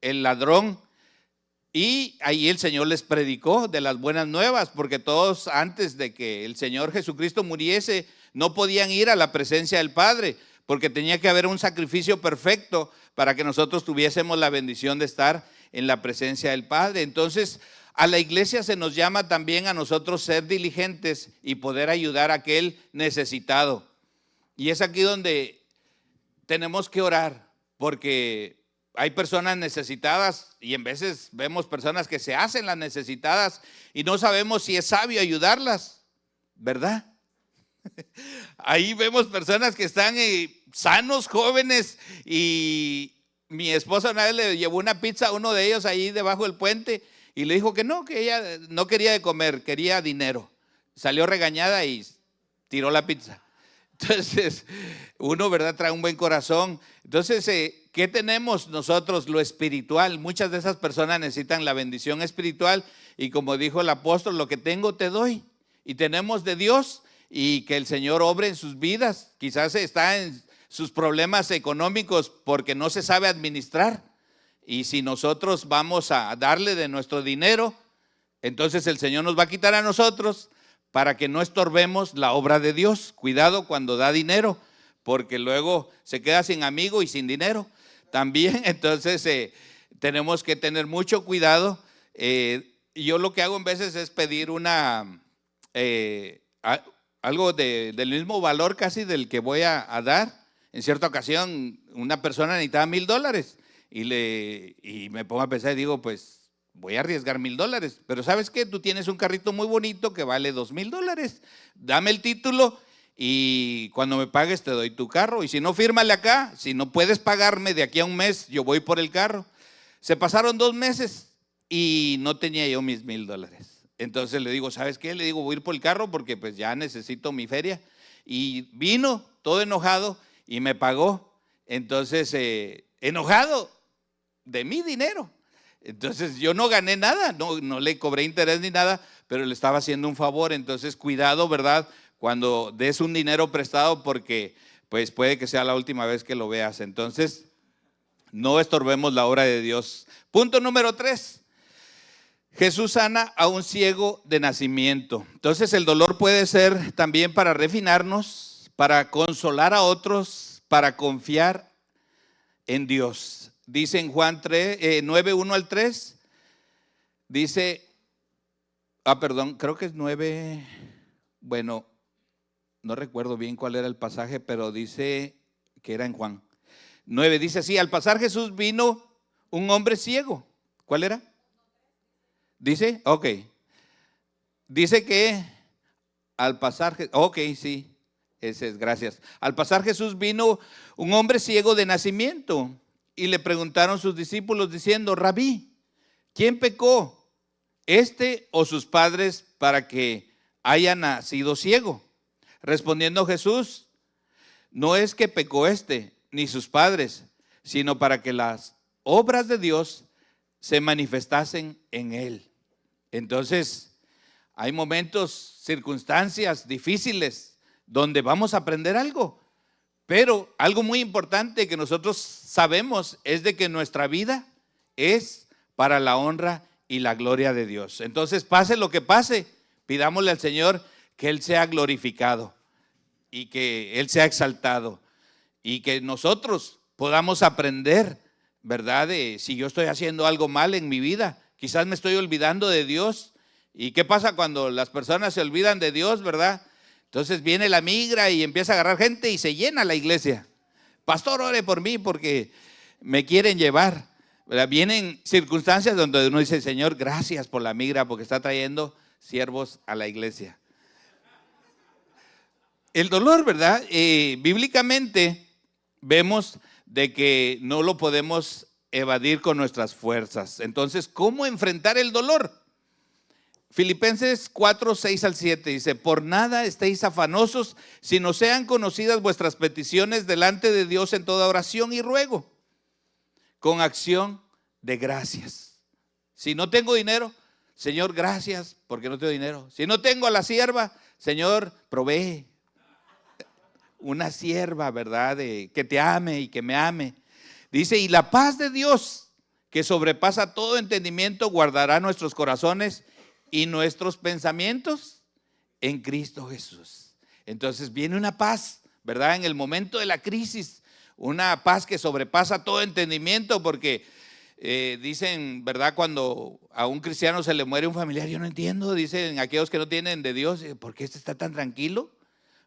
ladrón. Y ahí el Señor les predicó de las buenas nuevas, porque todos antes de que el Señor Jesucristo muriese no podían ir a la presencia del Padre, porque tenía que haber un sacrificio perfecto para que nosotros tuviésemos la bendición de estar en la presencia del Padre. Entonces, a la iglesia se nos llama también a nosotros ser diligentes y poder ayudar a aquel necesitado. Y es aquí donde tenemos que orar, porque hay personas necesitadas y en veces vemos personas que se hacen las necesitadas y no sabemos si es sabio ayudarlas, ¿verdad? Ahí vemos personas que están sanos, jóvenes, y mi esposa una vez le llevó una pizza a uno de ellos ahí debajo del puente y le dijo que ella no quería de comer, quería dinero. Salió regañada y tiró la pizza. Entonces, uno, ¿verdad?, trae un buen corazón. Entonces, ¿qué tenemos nosotros? Lo espiritual. Muchas de esas personas necesitan la bendición espiritual, y como dijo el apóstol, lo que tengo te doy. Y tenemos de Dios, y que el Señor obre en sus vidas. Quizás está en sus problemas económicos porque no se sabe administrar, y si nosotros vamos a darle de nuestro dinero, entonces el Señor nos va a quitar a nosotros, para que no estorbemos la obra de Dios. Cuidado cuando da dinero, porque luego se queda sin amigo y sin dinero también. Entonces tenemos que tener mucho cuidado. Yo lo que hago en veces es pedir algo del mismo valor casi del que voy a dar. En cierta ocasión una persona necesitaba $1,000 y me pongo a pensar y digo, pues voy a arriesgar $1,000, pero ¿sabes qué? Tú tienes un carrito muy bonito que vale $2,000. Dame el título y cuando me pagues te doy tu carro. Y si no, fírmale acá. Si no puedes pagarme de aquí a un mes, yo voy por el carro. Se pasaron 2 meses y no tenía yo mis $1,000. Entonces le digo, ¿sabes qué? Le digo, voy a ir por el carro porque pues ya necesito mi feria. Y vino todo enojado y me pagó. Entonces, enojado de mi dinero. Entonces yo no gané nada, no le cobré interés ni nada, pero le estaba haciendo un favor. Entonces cuidado, ¿verdad?, cuando des un dinero prestado, porque pues puede que sea la última vez que lo veas. Entonces no estorbemos la obra de Dios. Punto número 3. Jesús sana a un ciego de nacimiento. Entonces el dolor puede ser también para refinarnos, para consolar a otros, para confiar en Dios. Dice en Juan 9, 1 al 3, dice, creo que es 9, bueno, no recuerdo bien cuál era el pasaje, pero dice que era en Juan 9, dice así: al pasar Jesús vino un hombre ciego. ¿Cuál era? Dice, ok. Dice que al pasar, ok, sí, ese es, gracias. Al pasar Jesús vino un hombre ciego de nacimiento y le preguntaron sus discípulos diciendo, Rabí, ¿quién pecó, este o sus padres, para que haya nacido ciego? Respondiendo Jesús, no es que pecó este ni sus padres, sino para que las obras de Dios se manifestasen en él. Entonces, hay momentos, circunstancias difíciles donde vamos a aprender algo, pero algo muy importante que nosotros sabemos es de que nuestra vida es para la honra y la gloria de Dios. Entonces, pase lo que pase, pidámosle al Señor que Él sea glorificado y que Él sea exaltado y que nosotros podamos aprender, ¿verdad? Si yo estoy haciendo algo mal en mi vida, quizás me estoy olvidando de Dios. ¿Y qué pasa cuando las personas se olvidan de Dios, verdad? Entonces viene la migra y empieza a agarrar gente y se llena la iglesia. Pastor, ore por mí porque me quieren llevar, ¿verdad? Vienen circunstancias donde uno dice, Señor, gracias por la migra porque está trayendo siervos a la iglesia. El dolor, ¿verdad? Bíblicamente vemos de que no lo podemos evadir con nuestras fuerzas. Entonces, ¿cómo enfrentar el dolor? Filipenses 4, 6 al 7 dice, por nada estéis afanosos, sino sean conocidas vuestras peticiones delante de Dios en toda oración y ruego, con acción de gracias. Si no tengo dinero, Señor, gracias porque no tengo dinero. Si no tengo a la sierva, Señor, provee una sierva, ¿verdad? Que te ame y que me ame. Dice, y la paz de Dios, que sobrepasa todo entendimiento, guardará nuestros corazones y nuestros pensamientos en Cristo Jesús. Entonces viene una paz, ¿verdad? En el momento de la crisis, una paz que sobrepasa todo entendimiento, porque dicen, ¿verdad? Cuando a un cristiano se le muere un familiar, yo no entiendo, dicen aquellos que no tienen de Dios, ¿por qué este está tan tranquilo?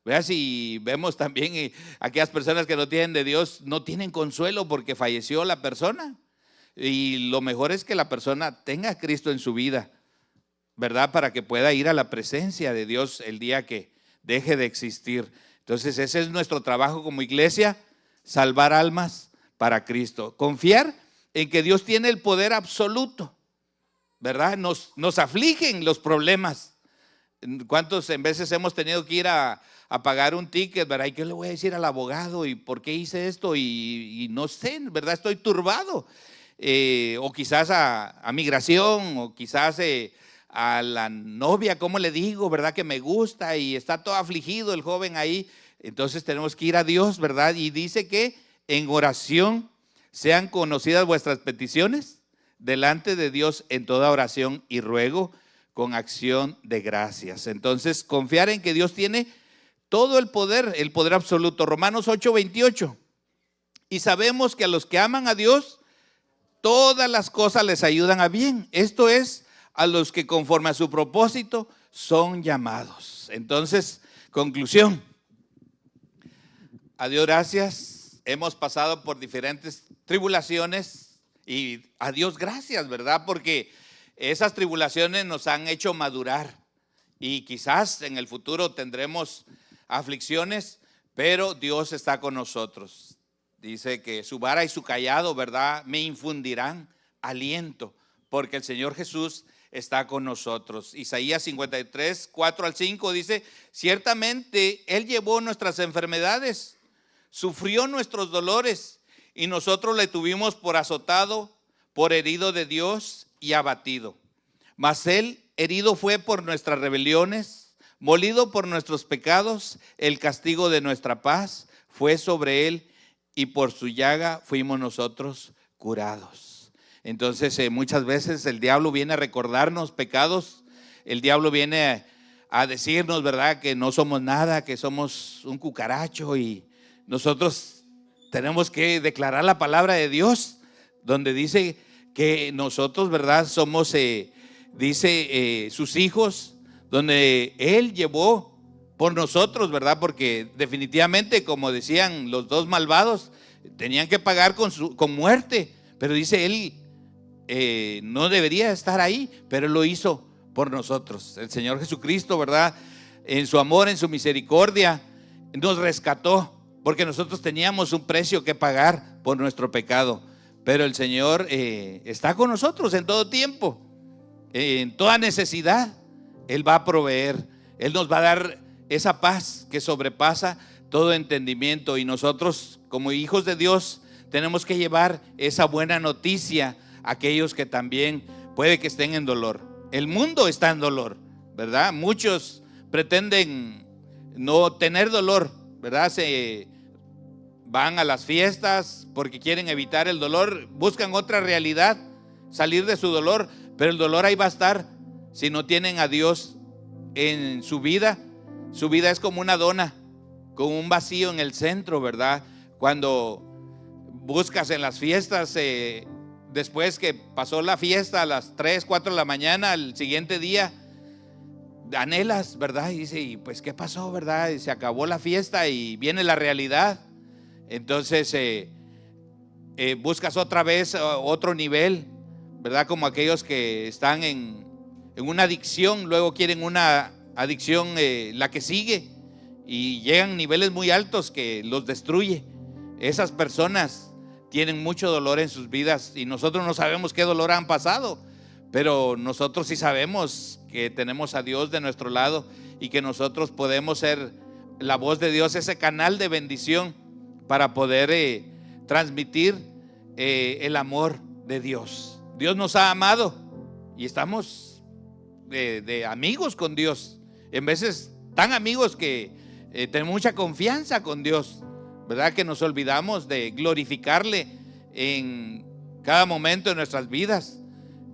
¿Verdad? Si vemos también aquellas personas que no tienen de Dios, no tienen consuelo porque falleció la persona. Y lo mejor es que la persona tenga a Cristo en su vida, ¿verdad? Para que pueda ir a la presencia de Dios el día que deje de existir. Entonces ese es nuestro trabajo como iglesia, salvar almas para Cristo. Confiar en que Dios tiene el poder absoluto, ¿verdad? Nos afligen los problemas. ¿Cuántos en veces hemos tenido que ir a pagar un ticket, ¿verdad? ¿Y qué le voy a decir al abogado? ¿Y por qué hice esto? Y no sé, ¿verdad? Estoy turbado. O quizás a migración, o quizás a la novia, ¿cómo le digo? ¿Verdad? Que me gusta y está todo afligido el joven ahí. Entonces tenemos que ir a Dios, ¿verdad? Y dice que en oración sean conocidas vuestras peticiones delante de Dios en toda oración y ruego con acción de gracias. Entonces confiar en que Dios tiene todo el poder absoluto. Romanos 8:28. Y sabemos que a los que aman a Dios, todas las cosas les ayudan a bien. Esto es, a los que conforme a su propósito son llamados. Entonces, conclusión. A Dios gracias. Hemos pasado por diferentes tribulaciones y a Dios gracias, ¿verdad? Porque esas tribulaciones nos han hecho madurar y quizás en el futuro tendremos aflicciones, pero Dios está con nosotros. Dice que su vara y su cayado, ¿verdad?, me infundirán aliento, porque el Señor Jesús está con nosotros. Isaías 53, 4 al 5 dice, ciertamente Él llevó nuestras enfermedades, sufrió nuestros dolores, y nosotros le tuvimos por azotado, por herido de Dios y abatido. Mas Él herido fue por nuestras rebeliones, molido por nuestros pecados, el castigo de nuestra paz fue sobre Él, y por su llaga fuimos nosotros curados. Entonces muchas veces el diablo viene a recordarnos pecados, el diablo viene a decirnos, ¿verdad?, que no somos nada, que somos un cucaracho, y nosotros tenemos que declarar la palabra de Dios, donde dice que nosotros, ¿verdad?, somos, sus hijos, donde Él llevó por nosotros, ¿verdad? Porque definitivamente, como decían los dos malvados, tenían que pagar con muerte, Pero dice Él, no debería estar ahí, pero Él lo hizo por nosotros. El Señor Jesucristo, ¿verdad? En su amor, en su misericordia, nos rescató, porque nosotros teníamos un precio que pagar por nuestro pecado. Pero el Señor está con nosotros en todo tiempo, en toda necesidad. Él va a proveer, Él nos va a dar esa paz que sobrepasa todo entendimiento. Y nosotros, como hijos de Dios, tenemos que llevar esa buena noticia a aquellos que también puede que estén en dolor. El mundo está en dolor, ¿verdad? Muchos pretenden no tener dolor, ¿verdad? Se van a las fiestas porque quieren evitar el dolor, buscan otra realidad, salir de su dolor, pero el dolor ahí va a estar si no tienen a Dios en su vida. Su vida es como una dona con un vacío en el centro, ¿verdad? Cuando buscas en las fiestas, después que pasó la fiesta a las 3, 4 de la mañana, al siguiente día anhelas, ¿verdad? Y dice, ¿y pues qué pasó, verdad? Y se acabó la fiesta y viene la realidad. Entonces buscas otra vez otro nivel, ¿verdad? Como aquellos que están en una adicción, luego quieren una adicción, la que sigue, y llegan a niveles muy altos que los destruye. Esas personas tienen mucho dolor en sus vidas y nosotros no sabemos qué dolor han pasado, pero nosotros sí sabemos que tenemos a Dios de nuestro lado y que nosotros podemos ser la voz de Dios, ese canal de bendición para poder transmitir el amor de Dios. Dios nos ha amado y estamos de amigos con Dios, en veces tan amigos que tenemos mucha confianza con Dios, ¿verdad? Que nos olvidamos de glorificarle en cada momento de nuestras vidas.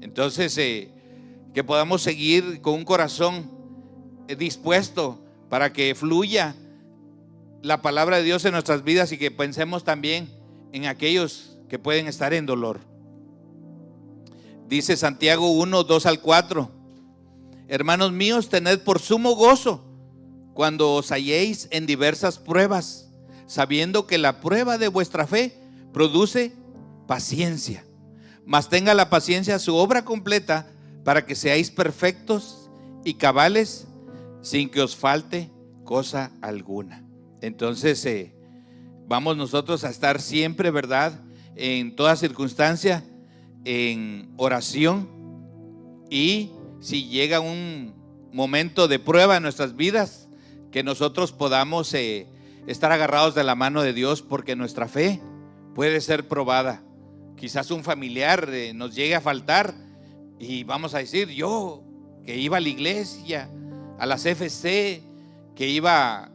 Entonces que podamos seguir con un corazón dispuesto para que fluya la palabra de Dios en nuestras vidas y que pensemos también en aquellos que pueden estar en dolor. Dice Santiago 1, 2 al 4: hermanos míos, tened por sumo gozo cuando os halléis en diversas pruebas, sabiendo que la prueba de vuestra fe produce paciencia. Mas tenga la paciencia su obra completa, para que seáis perfectos y cabales, sin que os falte cosa alguna. Entonces vamos nosotros a estar siempre, ¿verdad?, en toda circunstancia en oración, y si llega un momento de prueba en nuestras vidas, que nosotros podamos estar agarrados de la mano de Dios, porque nuestra fe puede ser probada. Quizás un familiar nos llegue a faltar y vamos a decir, yo que iba a la iglesia, a las FC, que iba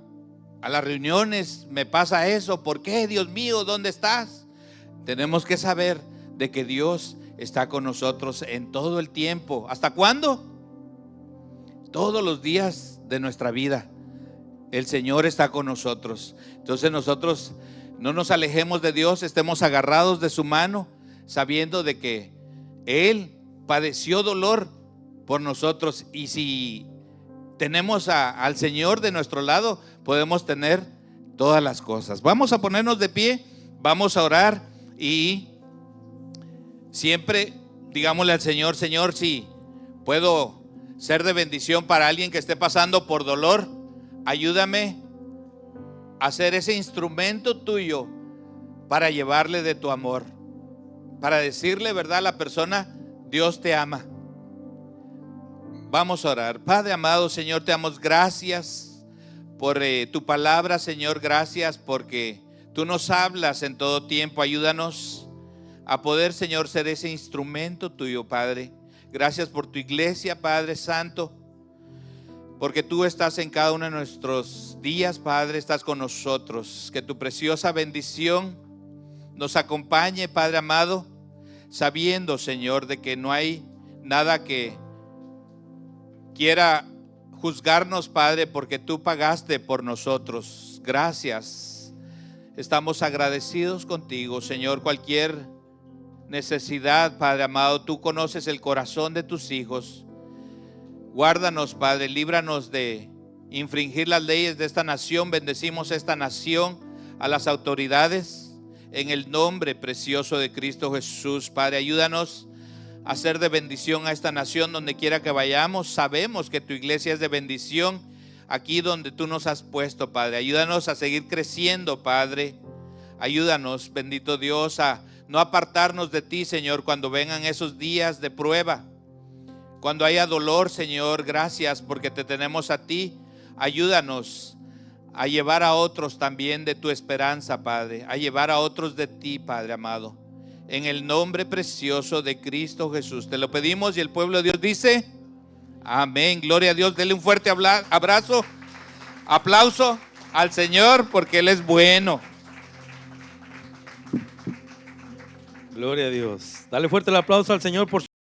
a las reuniones, me pasa eso. ¿Por qué, Dios mío? ¿Dónde estás? Tenemos que saber de que Dios está con nosotros en todo el tiempo. ¿Hasta cuándo? Todos los días de nuestra vida el Señor está con nosotros. Entonces nosotros no nos alejemos de Dios, estemos agarrados de su mano, sabiendo de que Él padeció dolor por nosotros, y si tenemos al Señor de nuestro lado, podemos tener todas las cosas. Vamos a ponernos de pie, vamos a orar, y siempre digámosle al Señor: Señor, si puedo ser de bendición para alguien que esté pasando por dolor, ayúdame a ser ese instrumento tuyo para llevarle de tu amor, para decirle, ¿verdad?, a la persona: Dios te ama. Vamos a orar. Padre amado, Señor, te damos gracias por tu palabra, Señor. Gracias porque tú nos hablas en todo tiempo. Ayúdanos a poder, Señor, ser ese instrumento tuyo, Padre. Gracias por tu iglesia, Padre Santo, porque tú estás en cada uno de nuestros días, Padre, estás con nosotros. Que tu preciosa bendición nos acompañe, Padre amado, sabiendo, Señor, de que no hay nada que quiera juzgarnos, Padre, porque tú pagaste por nosotros. Gracias. Estamos agradecidos contigo, Señor. Cualquier necesidad, Padre amado, tú conoces el corazón de tus hijos. Guárdanos, Padre, líbranos de infringir las leyes de esta nación. Bendecimos esta nación, a las autoridades, en el nombre precioso de Cristo Jesús. Padre, ayúdanos a ser de bendición a esta nación donde quiera que vayamos. Sabemos que tu iglesia es de bendición aquí donde tú nos has puesto, Padre. Ayúdanos a seguir creciendo, Padre. Ayúdanos, bendito Dios, a no apartarnos de ti, Señor, cuando vengan esos días de prueba. Cuando haya dolor, Señor, gracias porque te tenemos a ti. Ayúdanos a llevar a otros también de tu esperanza, Padre. A llevar a otros de ti, Padre amado. En el nombre precioso de Cristo Jesús. Te lo pedimos y el pueblo de Dios dice: amén. Gloria a Dios. Dele un fuerte abrazo, aplauso al Señor porque Él es bueno. Gloria a Dios. Dale fuerte el aplauso al Señor por